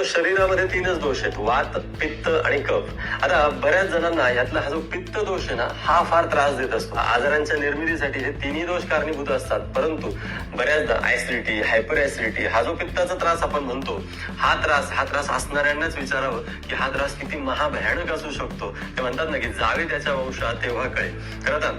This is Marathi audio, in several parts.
मित्रांनो, शरीरामध्ये तीनच दोष आहेत: वात, पित्त आणि कफ. आता बऱ्याच जणांना यातला हा जो पित्त दोष आहे ना, हा फार त्रास देत असतो. आजारांच्या निर्मितीसाठी हे तिन्ही दोष कारणीभूत असतात, परंतु बऱ्याचदा ऍसिडिटी, हायपर ऍसिडिटी, हा जो पित्ताचा त्रास आपण म्हणतो, हा त्रास असणाऱ्यांनाच विचारावं की हा त्रास किती महाभयानक असू शकतो. ते म्हणतात ना की जावे त्याच्या वंशात तेव्हा कळे. तर आता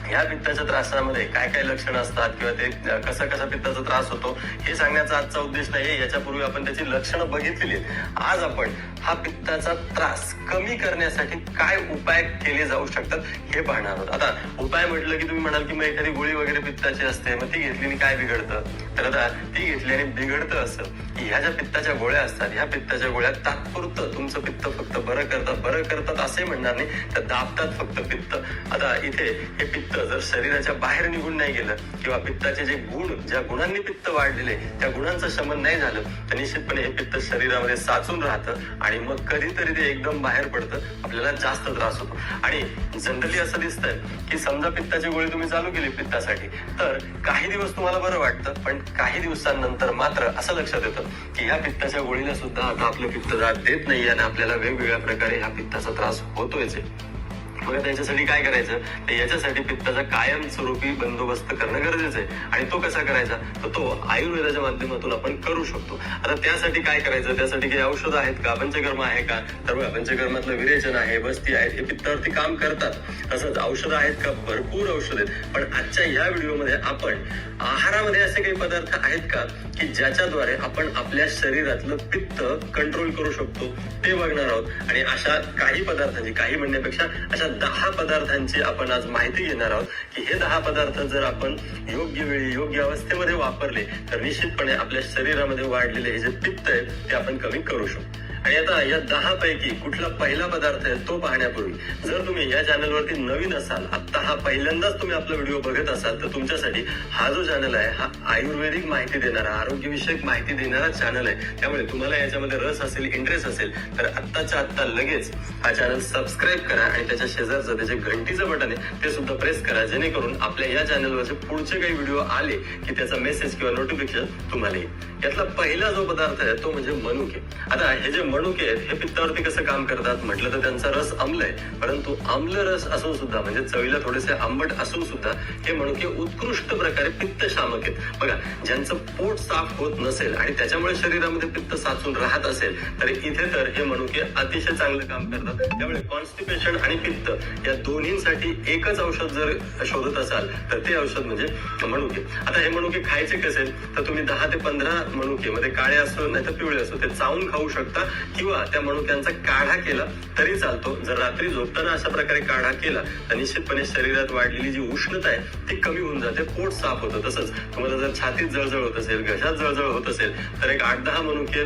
ह्या पित्ताच्या त्रासामध्ये काय काय लक्षणं असतात किंवा ते कसा पित्ताचा त्रास होतो हे सांगण्याचा आजचा उद्देश नाही. याच्यापूर्वी आपण त्याची लक्षणं बघितलेली आहेत. आज आपण हा पित्ताचा त्रास कमी करण्यासाठी काय उपाय केले जाऊ शकतात हे पाहणार आहोत. आता उपाय म्हटलं की तुम्ही म्हणाल की मग एखादी गोळी वगैरे पित्ताची असते, मग ती घेतली आणि काय बिघडतं? तर आता ती घेतल्याने बिघडतं असं की ह्या ज्या पित्ताच्या गोळ्या असतात, ह्या पित्ताच्या गोळ्या तात्पुरतं तुमचं पित्त फक्त बरं करतात असे म्हणणार नाही, तर दाबतात फक्त पित्त. आता इथे हे पित्त जर शरीराच्या बाहेर निघून नाही गेलं किंवा पित्ताचे जे गुण, ज्या गुणांनी पित्त वाढलेले त्या गुणांचं शमन नाही झालं, तर निश्चितपणे हे पित्त शरीरामध्ये साचून राहतं आणि मग कधीतरी ते एकदम बाहेर पडतं, आपल्याला जास्त त्रास होतो. आणि जनरली असं दिसतंय की समजा पित्ताची गोळी तुम्ही चालू केली पित्तासाठी, तर काही दिवस तुम्हाला बरं वाटतं, पण काही दिवसांनंतर मात्र असं लक्षात येतं की ह्या पित्ताच्या गोळीला सुद्धा आता आपलं पित्त जात देत नाही आणि आपल्याला वेगवेगळ्या प्रकारे ह्या पित्ताचा त्रास होतोयच आहे. मग त्याच्यासाठी काय करायचं? तर याच्यासाठी पित्ताचा कायमस्वरूपी बंदोबस्त करणं गरजेचं आहे. आणि तो कसा करायचा? तर तो आयुर्वेदाच्या माध्यमातून आपण करू शकतो. आता त्यासाठी काय करायचं? त्यासाठी काही औषधं आहेत का? पंचकर्म आहे का? तर बघा, पंचकर्मातलं विरेचन आहे, बस्ती आहेत, हे पित्तावरती काम करतात. तसंच औषधं आहेत का? भरपूर औषध आहेत. पण आजच्या या व्हिडिओमध्ये आपण आहारामध्ये असे काही पदार्थ आहेत का की ज्याच्याद्वारे आपण आपल्या शरीरातलं पित्त कंट्रोल करू शकतो ते बघणार आहोत. आणि अशा काही पदार्थांची, काही म्हणण्यापेक्षा अशा 10 पदार्थांची आपण आज माहिती घेणार आहोत की हे 10 पदार्थ जर आपण योग्य वेळी, योग्य अवस्थेमध्ये वापरले तर निश्चितपणे आपल्या शरीरामध्ये वाढलेले हे जे पित्त आहे ते आपण कमी करू शकतो. आणि आता या 10 पैकी कुठला पहिला पदार्थ आहे तो पाहण्यापूर्वी, जर तुम्ही या चॅनलवरती नवीन असाल, आता हा पहिल्यांदाच तुम्ही आपला व्हिडिओ बघत असाल, तर तुमच्यासाठी हा जो चॅनल आहे हा आयुर्वेदिक माहिती देणारा, आरोग्यविषयक माहिती देणारा चॅनल आहे. त्यामुळे तुम्हाला याच्यामध्ये रस असेल, इंटरेस्ट असेल तर आत्ताच्या आत्ता लगेच हा चॅनल सबस्क्राईब करा आणि त्याच्या शेजारचं त्याचे घंटीचं बटन आहे ते सुद्धा प्रेस करा, जेणेकरून आपल्या या चॅनलवरचे पुढचे काही व्हिडिओ आले की त्याचा मेसेज किंवा नोटिफिकेशन तुम्हाला येईल. यातला पहिला जो पदार्थ आहे तो म्हणजे मनुके. आता हे जे मनुके आहेत हे पित्तावरती कसं काम करतात म्हटलं तर त्यांचा रस आम्ल आहे, परंतु आम्ल रस असून सुद्धा, म्हणजे चवीला थोडेसे आंबट असून सुद्धा हे मनुके उत्कृष्ट प्रकारे पित्त शामक आहेत. बघा, ज्यांचं पोट साफ होत नसेल आणि त्याच्यामुळे शरीरामध्ये पित्त साचून राहत असेल तर इथे तर हे मनुके अतिशय चांगलं काम करतात. त्यामुळे कॉन्स्टिपेशन आणि पित्त या दोन्हींसाठी एकच औषध जर शोधत असाल तर ते औषध म्हणजे मनुके. आता हे मनुके खायचे कसे? तर तुम्ही 10 ते 15 मनुके, मध्ये काळे असो नाही तर पिवळे असो, ते चावून खाऊ शकता किंवा त्या मनुक्यांचा काढा केला तरी चालतो. जर रात्री झोपताना अशा प्रकारे काढा केला तर निश्चितपणे शरीरात वाढलेली जी उष्णता आहे ती कमी होऊन जाते, पोट साफ होतं. तसंच तुम्हाला जर छातीत जळजळ होत असेल, घशात जळजळ होत असेल तर एक 8-10 मनुके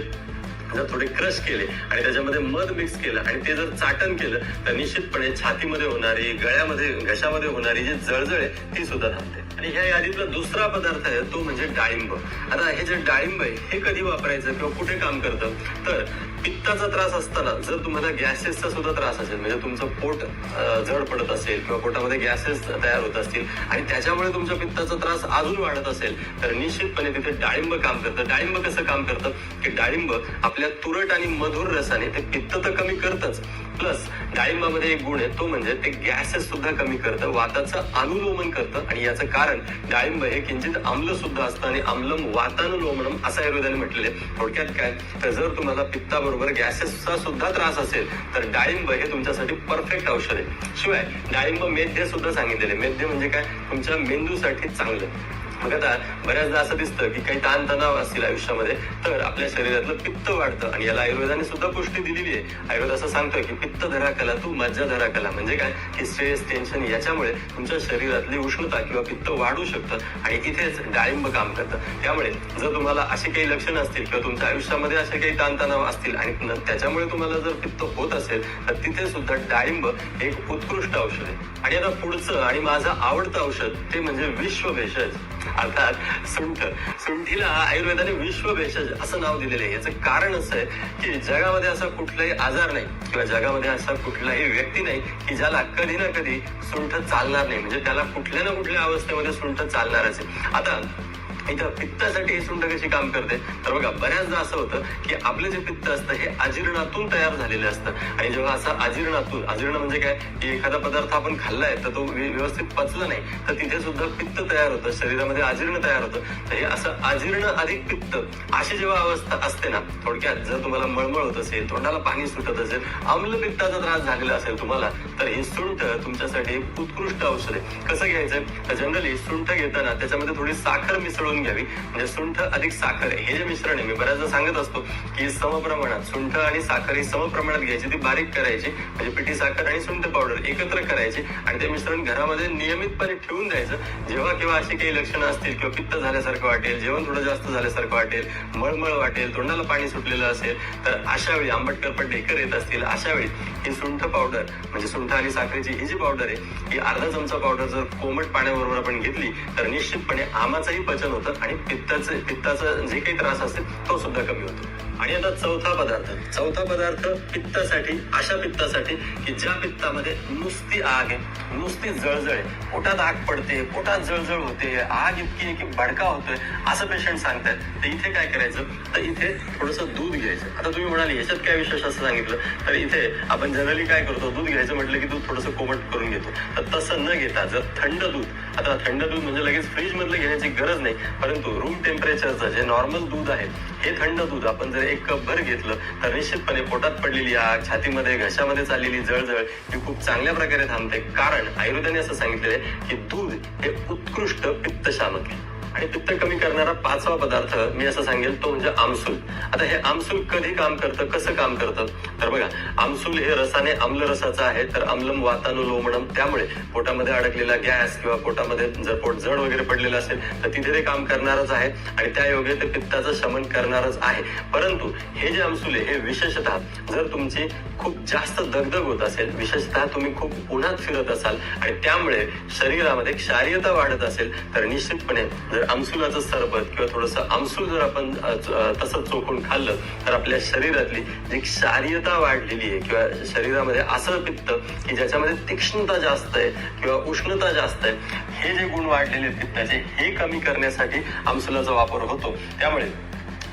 जर थोडे क्रश केले आणि त्याच्यामध्ये मध मिक्स केलं आणि ते जर चाटण केलं तर निश्चितपणे छातीमध्ये होणारी, गळ्यामध्ये, घशामध्ये होणारी जी जळजळ आहे ती सुद्धा थांबते. आणि ह्या यादीतला दुसरा पदार्थ आहे तो म्हणजे डाळिंब. आता हे जे डाळिंब आहे हे कधी वापरायचं किंवा कुठे काम करतं? तर पित्ताचा त्रास असताना जर तुम्हाला गॅसेसचा सुद्धा त्रास असेल, म्हणजे तुमचं पोट जड पडत असेल किंवा पोटामध्ये गॅसेस तयार होत असतील आणि त्याच्यामुळे तुमच्या पित्ताचा त्रास अजून वाढत असेल तर निश्चितपणे तिथे डाळिंब काम करतं. डाळिंब कसं काम करतं की डाळिंब आपल्या तुरट आणि मधुर रसाने ते पित्त तर कमी करतच, प्लस डाळिंबामध्ये एक गुण आहे तो म्हणजे ते गॅसेस सुद्धा कमी करतं, वाताचं अनुलोमन करतं. आणि याचं कारण डाळिंब हे किंचित आम्ल सुद्धा असतं आणि आम्लम वातानुलोमनम असं आयुर्वेदाने म्हटलेलं आहे. थोडक्यात काय, तर जर तुम्हाला पित्ताबरोबर गॅसेसचा सुद्धा त्रास असेल तर डाळिंब हे तुमच्यासाठी परफेक्ट औषध आहे. शिवाय डाळिंब मेध्ये सुद्धा सांगितलेले. मेध्ये म्हणजे काय? तुमच्या मेंदूसाठी चांगलं. मग आता बऱ्याचदा असं दिसतं की काही ताणतणाव असतील आयुष्यामध्ये तर आपल्या शरीरातलं पित्त वाढतं आणि याला आयुर्वेदाने सुद्धा पुष्टी दिलेली आहे. आयुर्वेद असं सांगतोय की पित्त धरा कला तू मज्जा धरा कला. म्हणजे काय की स्ट्रेस, टेन्शन याच्यामुळे तुमच्या शरीरातली उष्णता किंवा पित्त वाढू शकतं आणि इथेच डाळिंब काम करतं. त्यामुळे जर तुम्हाला अशी काही लक्षणं असतील किंवा तुमच्या आयुष्यामध्ये असे काही ताणतणाव असतील आणि त्याच्यामुळे तुम्हाला जर पित्त होत असेल तर तिथे सुद्धा डाळिंब एक उत्कृष्ट औषध आहे. आणि आता पुढचं आणि माझं आवडतं औषध ते म्हणजे विश्वभेषज अर्थात सुंठ. सुंठीला आयुर्वेदाने विश्वभेषज असं नाव दिलेलं आहे. याचं कारण असं आहे की जगामध्ये असा कुठलाही आजार नाही किंवा जगामध्ये असा कुठलाही व्यक्ती नाही की ज्याला कधी ना कधी सुंठ चालणार नाही, म्हणजे त्याला कुठल्या ना कुठल्या अवस्थेमध्ये सुंठ चालणारच आहे. आता इथं पित्तासाठी ही सुंठ कशी काम करते तर बघा, बऱ्याचदा असं होतं की आपलं जे पित्त असतं हे अजीर्णातून तयार झालेलं असतं. आणि जेव्हा असं अजीर्ण म्हणजे काय, की एखादा पदार्थ आपण खाल्लाय तर तो व्यवस्थित पचला नाही तर तिथे सुद्धा पित्त तयार होतं, शरीरामध्ये अजीर्ण तयार होतं. तर हे असं अजीर्ण अधिक पित्त अशी जेव्हा अवस्था असते ना, थोडक्यात जर तुम्हाला मळमळ होत असेल, तोंडाला पाणी सुटत असेल, आम्लपित्ताचा त्रास झालेला असेल तुम्हाला, तर ही सुंठ तुमच्यासाठी एक उत्कृष्ट औषध आहे. कसं घ्यायचं तर जनरली सुंठ घेताना त्याच्यामध्ये थोडी साखर मिसळून घ्यावी. म्हणजे सुंठ अधिक साखर हे जे मिश्रण आहे, मी बऱ्याचदा सांगत असतो की समप्रमाणात सुंठ आणि साखर ही समप्रमाणात घ्यायची, ती बारीक करायची. म्हणजे पिठी साखर आणि सुंठ पावडर एकत्र करायची आणि ते मिश्रण घरामध्ये नियमितपणे ठेवून द्यायचं. जेव्हा केव्हा अशी काही लक्षणं असतील किंवा पित्त झाल्यासारखं वाटेल, जेवण थोडं जास्त झाल्यासारखं वाटेल, मळमळ वाटेल, तोंडाला पाणी सुटलेलं असेल, तर अशा वेळी आंबटकरपट ढेकर येत असतील, अशा वेळी ही सुंठ पावडर म्हणजे सुंठ आणि साखरेची ही जी पावडर आहे, ही अर्धा चमचा पावडर जर कोमट पाण्याबरोबर आपण घेतली तर निश्चितपणे आमाचंही पचन होतं आणि पित्ताचा जे काही त्रास असेल तो सुद्धा कमी होतो. आणि आता चौथा पदार्थ पित्तासाठी, अशा पित्तासाठी की ज्या पित्तामध्ये नुसती आग आहे, नुसती जळजळ आहे, पोटात आग पडते, पोटात जळजळ होते, आग इतकी आहे की भडका होतोय असं पेशंट सांगतात. तर इथे काय करायचं तर इथे थोडंसं दूध घ्यायचं. आता तुम्ही म्हणाले याच्यात काय विशेष असं सांगितलं, तर इथे आपण जनरली काय करतो, दूध घ्यायचं म्हटलं की दूध थोडंसं कोमट करून घेतो. तर तसं न घेता जर थंड दूध, आता थंड दूध म्हणजे लगेच फ्रीज मधलं घेण्याची गरज नाही, परंतु रूम टेम्परेचरचं जे नॉर्मल दूध आहे हे थंड दूध आपण जर 1 कप भर घेतलं तर निश्चितपणे पोटात पडलेली आग, छातीमध्ये घशामध्ये चाललेली जळजळ ही खूप चांगल्या प्रकारे थांबते. कारण आयुर्वेदाने असं सांगितलेलं आहे की दूध हे उत्कृष्ट पित्तशामक आहे. आणि पित्त कमी करणारा 5वा पदार्थ मी असं सांगेल तो म्हणजे आमसूल. आता हे आमसूल कधी काम करतं, कसं काम करतं तर बघा, आमसूल हे रसाने आम्ल रसाचं आहे. तर आम्लम वातानुलोमनम, त्यामुळे पोटामध्ये अडकलेला गॅस किंवा पोटामध्ये जर पोट जड वगैरे पडलेलं असेल तर तिथे ते काम करणारच आहे आणि त्या योगे ते पित्ताचं शमन करणारच आहे. परंतु हे जे आमसूल आहे हे विशेषतः जर तुमची खूप जास्त दगदग होत असेल, विशेषतः तुम्ही खूप उन्हात फिरत असाल आणि त्यामुळे शरीरामध्ये क्षारीयता वाढत असेल तर निश्चितपणे आमसुलाचं सरबत किंवा थोडंसं आमसूल जर आपण तसं चोखून खाल्लं तर आपल्या शरीरातली जी क्षारीयता वाढलेली आहे किंवा शरीरामध्ये असं पित्त की ज्याच्यामध्ये तीक्ष्णता जास्त आहे किंवा उष्णता जास्त आहे, हे जे गुण वाढलेले पित्ताचे हे कमी करण्यासाठी आमसुलाचा वापर होतो. त्यामुळे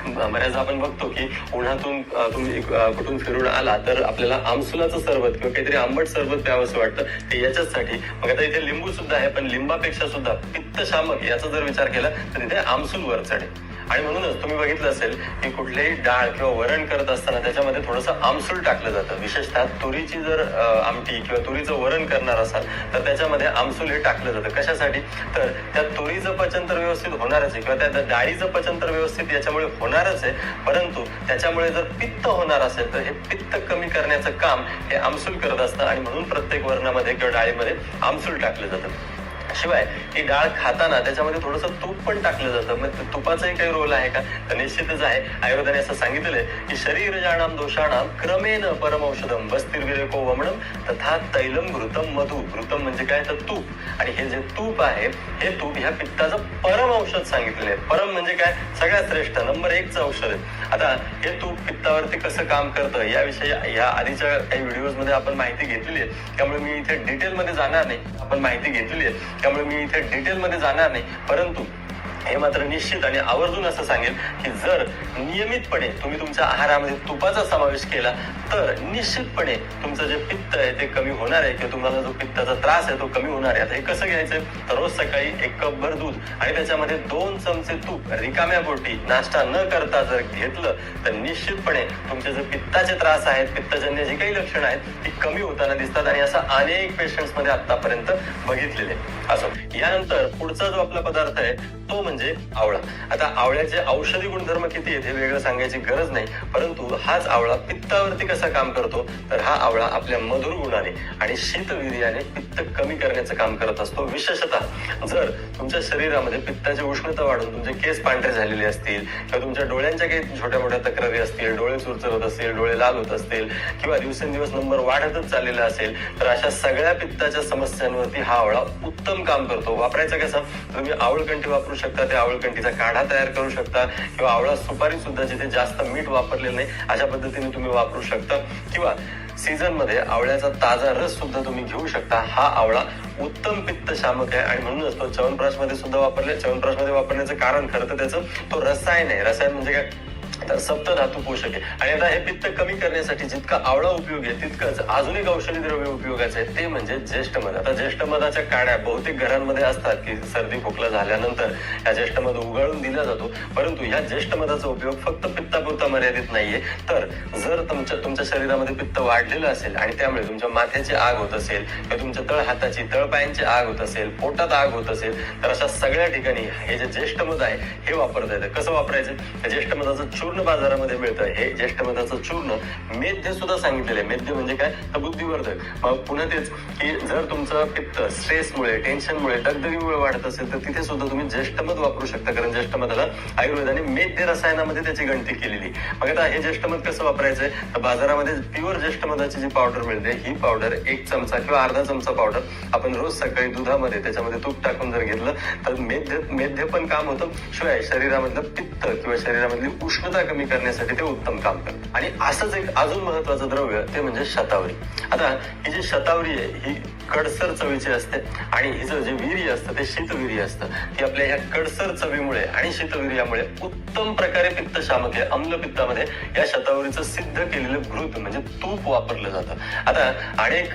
बऱ्याचदा आपण बघतो की उन्हातून तुम्ही कुठून फिरून आला तर आपल्याला आमसुलाचं सरबत किंवा काहीतरी आंबट सरबत प्यावंसं वाटतं, ते याच्यासाठी. मग आता इथे लिंबू सुद्धा आहे, पण लिंबापेक्षा सुद्धा पित्तशामक याचा जर विचार केला तर इथे आमसूल वर चढेल. आणि म्हणूनच तुम्ही बघितलं असेल की कुठलेही डाळ किंवा वरण करत असताना त्याच्यामध्ये थोडंसं आमसूल टाकलं जातं. विशेषतः तुरीची जर आमटी किंवा तुरीचं वरण करणार असाल तर त्याच्यामध्ये आमसूल हे टाकलं जातं. कशासाठी तर त्या तुरीचं पचन तर व्यवस्थित होणारच आहे किंवा त्या डाळीचं पचन तर व्यवस्थित याच्यामुळे होणारच आहे, परंतु त्याच्यामुळे जर पित्त होणार असेल तर हे पित्त कमी करण्याचं काम हे आमसूल करत असतं आणि म्हणून प्रत्येक वरणामध्ये किंवा डाळीमध्ये आमसूल टाकलं जातं. शिवाय ही डाळ खाताना त्याच्यामध्ये थोडंसं तूप पण टाकलं जातं. मग तुपाचाही काही रोल आहे का तर निश्चितच आहे. आयुर्वेदाने असं सांगितलेलं आहे की शरीरजाणाम दोषाणाम क्रमेण परमौषधम वस्तिर्विरेको वमनम तथा तैलम घृतम मधु. घृतम म्हणजे काय तर तूप, आणि हे जे तूप आहे हे तूप ह्या पित्ताचं परम औषध सांगितलेलं आहे. परम म्हणजे काय, सगळ्यात श्रेष्ठ नंबर 1चं औषध आहे. आता हे तूप पित्तावरती कसं काम करतं याविषयी या आधीच्या काही व्हिडिओज मध्ये आपण माहिती घेतलेली आहे, त्यामुळे मी इथे डिटेलमध्ये जाणार नाही. आपण माहिती घेतलेली आहे त्यामुळे मी इथे डिटेलमध्ये जाणार नाही, परंतु हे मात्र निश्चित आणि आवर्जून असं सांगेल की जर नियमितपणे तुम्ही तुमच्या आहारामध्ये तुपाचा समावेश केला तर निश्चितपणे तुमचं जे पित्त आहे ते कमी होणार आहे किंवा तुम्हाला जो पित्ताचा त्रास आहे तो कमी होणार आहे. आता हे कसं घ्यायचं तर रोज सकाळी 1 कप भर दूध आणि त्याच्यामध्ये 2 चमचे तूप रिकाम्या पोटी नाश्ता न करता जर घेतलं तर निश्चितपणे तुमचे जे पित्ताचे त्रास आहेत, पित्तजन्य जी काही लक्षणं आहेत ती कमी होताना दिसतात आणि असं अनेक पेशंट्स मध्ये आतापर्यंत बघितलेले. असं यानंतर पुढचा जो आपला पदार्थ आहे तो म्हणजे आवळा. आता आवळ्याचे औषधी गुणधर्म किती आहेत हे वेगळं सांगायची गरज नाही, परंतु हाच आवळा पित्तावरती कसा काम करतो तर हा आवळा आपल्या मधुर गुणाने आणि शीतवीर्याने पित्त कमी करण्याचं काम करत असतो. विशेषतः जर तुमच्या शरीरामध्ये पित्ताची उष्णता वाढून तुमचे केस पांढरे झालेले असतील किंवा तुमच्या डोळ्यांच्या काही छोट्या मोठ्या तक्रारी असतील, डोळे चुरचुरत असतील, डोळे लाल होत असतील किंवा दिवसेंदिवस नंबर वाढतच चाललेला असेल तर अशा सगळ्या पित्ताच्या समस्यांवरती हा आवळा उत्तम काम करतो. वापरायचा कसा, तुम्ही आवळकंठी वापरू शकता, त्या आवळकंठीचा काढा तयार करू शकता किंवा आवळा सुपारी सुद्धा जिथे जास्त मीठ वापरलेलं नाही अशा पद्धतीने तुम्ही वापरू शकता किंवा सीझन मध्ये आवळ्याचा ताजा रस सुद्धा तुम्ही घेऊ शकता. हा आवळा उत्तम पित्त शामक आहे आणि म्हणूनच तो च्यवनप्राश मध्ये सुद्धा च्यवनप्राश मध्ये वापरण्याचं कारण खरं तर त्याचं तो रसायन आहे. रसायन म्हणजे काय, तर सप्तधातू पोषक आहे. आणि आता हे पित्त कमी करण्यासाठी जितका आवळा उपयोगी आहे तितकंच अजून एक औषधी द्रव्य उपयोगाचं आहे, ते म्हणजे ज्येष्ठ मध. आता ज्येष्ठ मधाच्या काड्या बहुतेक घरांमध्ये असतात की सर्दी खोकला झाल्यानंतर या ज्येष्ठ मध उगाळून दिला जातो, परंतु या ज्येष्ठ मधाचा उपयोग फक्त पित्तापुरता मर्यादित नाहीये. तर जर तुमच्या शरीरामध्ये पित्त वाढलेलं असेल आणि त्यामुळे तुमच्या माथ्याची आग होत असेल किंवा तुमच्या तळहाताची तळपायांची आग होत असेल, पोटात आग होत असेल, तर अशा सगळ्या ठिकाणी हे जे ज्येष्ठ मध आहे हे वापरता येतं. कसं वापरायचं, ज्येष्ठ मधाचं चूर्ण बाजारामध्ये मिळतं. हे ज्येष्ठ मधाचं चूर्ण मेध्ये सुद्धा सांगितलेलं आहे. मेध्ये म्हणजे काय, तर बुद्धिवर्धक. मग पुन्हा तेच की जर तुमचं पित्त स्ट्रेसमुळे, टेन्शनमुळे, दगदगीमुळे वाढत असेल तर तिथे सुद्धा तुम्ही ज्येष्ठ मध वापरू शकता, कारण ज्येष्ठ मधाला आयुर्वेदाने मेध्ये रसायनामध्ये त्याची गणती केलेली. मग आता हे ज्येष्ठ मध कसं वापरायचंय, तर बाजारामध्ये प्युअर ज्येष्ठ मधाची जी पावडर मिळते, ही पावडर 1 चमचा किंवा अर्धा चमचा पावडर आपण रोज सकाळी दुधामध्ये त्याच्यामध्ये तूप टाकून जर घेतलं तर मेध्ये पण काम होतं, शिवाय शरीरामधलं पित्त किंवा शरीरामधली उष्णता कमी करण्यासाठी ते उत्तम काम करतं. आणि असंच एक अजून महत्वाचं द्रव्य ते म्हणजे शतावरी. आता ही जी शतावरी आहे ही कडसर चवीची असते आणि हिचं जे वीर्य असतं ते शीतवीर्य असतं. ती आपल्या ह्या कडसर चवीमुळे आणि शीतवीर्यामुळे उत्तम प्रकारे पित्त शामक आहे. आम्ल पित्तामध्ये या शतावरीचं सिद्ध केलेलं घृत म्हणजे तूप वापरलं जातं. आता अनेक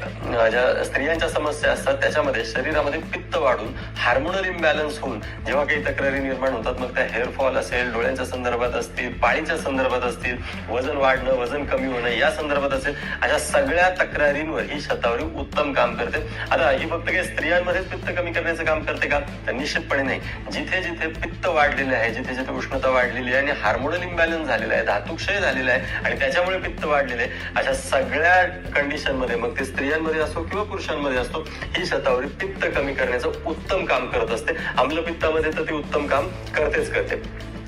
ज्या स्त्रियांच्या समस्या असतात त्याच्यामध्ये शरीरामध्ये पित्त वाढून हार्मोनल इम्बॅलन्स होऊन जेव्हा काही तक्रारी निर्माण होतात, मग त्या हेअरफॉल असेल, डोळ्यांच्या संदर्भात असतील, पाळीच्या संदर्भात असतील, वजन वाढणं, वजन कमी होणं या संदर्भात असेल, अशा सगळ्या तक्रारींवर ही शतावरी उत्तम काम करते. आता ही फक्त काही स्त्रियांमध्येच पित्त कमी करण्याचं काम करते का, तर निश्चितपणे नाही. जिथे जिथे पित्त वाढलेले आहे, जिथे जिथे उष्णता वाढलेली आहे आणि हार्मोनल इम्बॅलन्स झालेला आहे, धातुक्षय झालेला आहे आणि त्याच्यामुळे पित्त वाढलेले आहे, अशा सगळ्या कंडिशन मध्ये, मग ते स्त्रियांमध्ये असो किंवा पुरुषांमध्ये असतो, ही शतावरी पित्त कमी करण्याचं उत्तम काम करत असते. आम्लपित्तामध्ये तर ती उत्तम काम करतेच करते.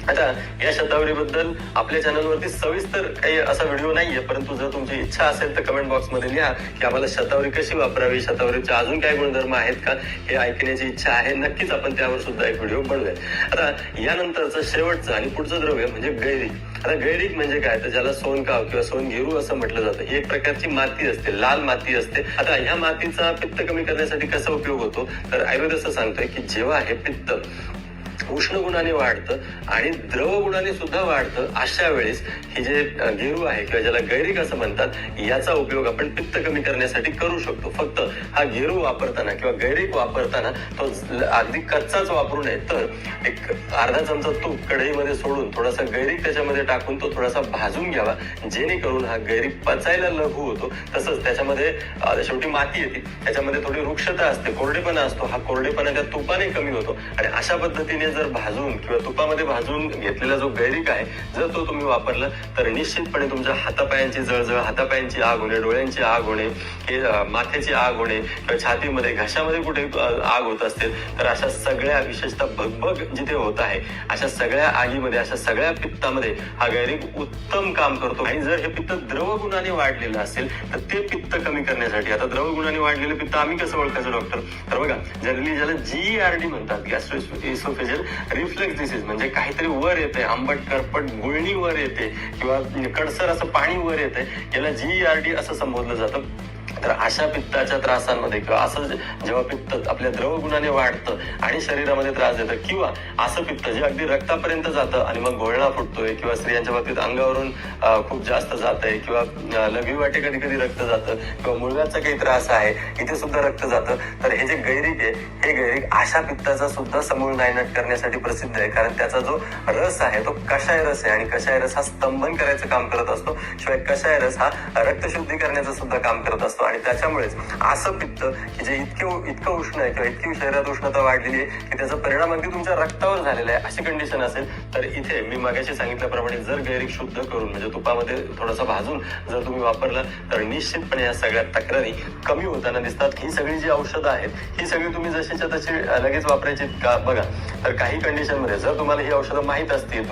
आता या शतावरीबद्दल आपल्या चॅनलवरती सविस्तर काही असा व्हिडिओ नाहीये, परंतु जर तुमची इच्छा असेल तर कमेंट बॉक्समध्ये लिहा की आम्हाला शतावरी कशी वापरावी, शतावरीचे अजून काय गुणधर्म आहेत का, हे ऐकण्याची इच्छा आहे. नक्कीच आपण त्यावर सुद्धा एक व्हिडिओ बनवूया. आता यानंतरचं शेवटचं आणि पुढचं द्रव्य म्हणजे गैरिक. आता गैरिक म्हणजे काय, तर ज्याला सोनकाव किंवा सोनगेरू असं म्हटलं जातं. ही एक प्रकारची माती असते, लाल माती असते. आता ह्या मातीचा पित्त कमी करण्यासाठी कसा उपयोग होतो, तर आयुर्वेद असं सांगतोय की जेव्हा हे पित्त उष्ण गुणाने वाढतं आणि द्रव गुणाने सुद्धा वाढतं, अशा वेळेस हे जे गेरू आहे किंवा ज्याला गैरिक असं म्हणतात, याचा उपयोग आपण पित्त कमी करण्यासाठी करू शकतो. फक्त हा गेरू वापरताना किंवा गैरिक वापरताना तो अगदी कच्चाच वापरू नये, तर एक अर्धा चमचा तूप कढईमध्ये सोडून थोडासा गैरिक त्याच्यामध्ये टाकून तो थोडासा भाजून घ्यावा, जेणेकरून हा गैरिक पचायला लघु होतो. तसंच त्याच्यामध्ये शेवटी माती येते, त्याच्यामध्ये थोडी वृक्षता असते, कोरडेपणा असतो, हा कोरडेपणा त्या तुपाने कमी होतो. आणि अशा पद्धतीने जर भाजून किंवा तुपामध्ये भाजून घेतलेला जो गैरिक आहे, जर तो तुम्ही वापरला तर निश्चितपणे तुमच्या हातापायांची जळजळ, हातापायांची आग होणे, डोळ्यांची आग होणे, माथ्याची आग होणे किंवा छातीमध्ये, घशामध्ये कुठे आग होत असते, तर अशा सगळ्या, विशेषतः भगभग जिथे होत आहे, अशा सगळ्या आगीमध्ये, अशा सगळ्या पित्तामध्ये हा गैरिक उत्तम काम करतो. आणि जर हे पित्त द्रव गुणाने वाढलेलं असेल तर ते पित्त कमी करण्यासाठी, आता द्रव गुणाने वाढलेलं पित्त आम्ही कसं ओळखायचं डॉक्टर, तर बघा जनरली ज्याला GERD म्हणतात, गॅस्ट्रोइसोफेजियल रिफ्लेक्स डिसीज, म्हणजे काहीतरी वर येते, आंबट करपट गुळणी वर येते किंवा कडसर असं पाणी वर येते, याला GERD असं संबोधलं जातं. तर अशा पित्ताच्या त्रासांमध्ये किंवा असं जेव्हा पित्त आपल्या द्रव गुणाने वाढतं आणि शरीरामध्ये त्रास देतं, किंवा असं पित्त जे अगदी रक्तापर्यंत जातं आणि मग घोळणा फुटतोय किंवा स्त्रियांच्या बाबतीत अंगावरून खूप जास्त जात आहे किंवा लघवी वाटे कधी कधी रक्त जातं किंवा मुळव्याचा काही त्रास आहे, इथे सुद्धा रक्त जातं, तर हे जे गैरिक आहे, हे गैरिक अशा पित्ताचा सुद्धा समूळ नायनाट करण्यासाठी प्रसिद्ध आहे. कारण त्याचा जो रस आहे तो कषाय रस आहे आणि कषाय रस हा स्तंभन करायचं काम करत असतो, शिवाय कषाय रस हा रक्तशुद्धी करण्याचं सुद्धा काम करत असतो. आणि त्याच्यामुळेच असं पित्त की जे इतकं उष्ण आहे किंवा इतकी शरीरात उष्णता वाढलेली आहे की त्याचा परिणाम अगदी तुमच्या रक्तावर झालेला आहे, अशी कंडिशन असेल, तर इथे मी मागाशी सांगितल्याप्रमाणे जर गैरिक शुद्ध करून म्हणजे तुपामध्ये थोडासा भाजून जर तुम्ही वापरला तर निश्चितपणे या सगळ्या तक्रारी कमी होताना दिसतात. ही सगळी जी औषधं आहेत ही सगळी तुम्ही जशीच्या तशी लगेच वापरायची का बघा, तर काही कंडिशन मध्ये जर तुम्हाला ही औषधं माहित असतील,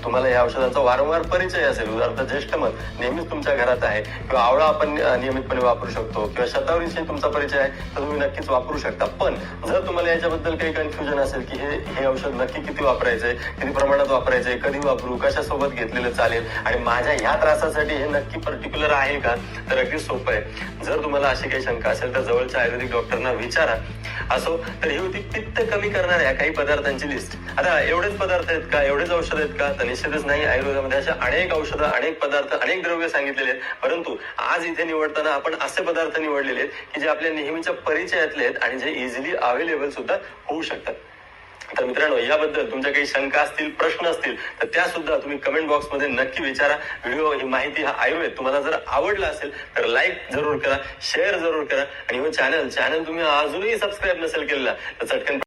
तुम्हाला या औषधांचा वारंवार परिचय असेल, उदाहरणार्थ ज्येष्ठ मध नेहमीच तुमच्या घरात आहे किंवा आवळा आपण नियमितपणे वापरू शकतो किंवा शतावरीशी तुमचा परिचय आहे तर तुम्ही नक्कीच वापरू शकता. पण जर तुम्हाला याच्याबद्दल काही कन्फ्युजन असेल की हे औषध नक्की किती वापरायचंय, किती प्रमाणात वापरायचंय, कधी वापरू, कशासोबत घेतलेलं चालेल आणि माझ्या ह्या त्रासासाठी हे नक्की पर्टिक्युलर आहे का, तर अगदी सोपं आहे. जर तुम्हाला अशी काही शंका असेल तर जवळच्या आयुर्वेदिक डॉक्टरना विचारा. असो तर ही होती पित्त कमी करणाऱ्या काही पदार्थांची लिस्ट. आता एवढेच पदार्थ आहेत का, एवढेच औषध आहेत का, तर निश्चितच नाही. आयुर्वेदामध्ये अशा अनेक औषधं, अनेक पदार्थ, अनेक द्रव्य सांगितलेले आहेत. परंतु आज इथे निवडताना आपण असे पदार्थ निवडलेले आहेत की जे आपल्या नेहमीच्या परिचयातले आहेत आणि जे इझिली अवेलेबल सुद्धा होऊ शकतात. तर मित्रांनो, याबद्दल तुमच्या काही शंका असतील, प्रश्न असतील तर त्या सुद्धा तुम्ही कमेंट बॉक्स मध्ये नक्की विचारा. व्हिडिओ, ही माहिती, हा आयुर्वेद तुम्हाला जर आवडला असेल तर लाईक जरूर करा, शेअर जरूर करा आणि चॅनल तुम्ही अजूनही सबस्क्राईब नसेल केलेला तर चटकन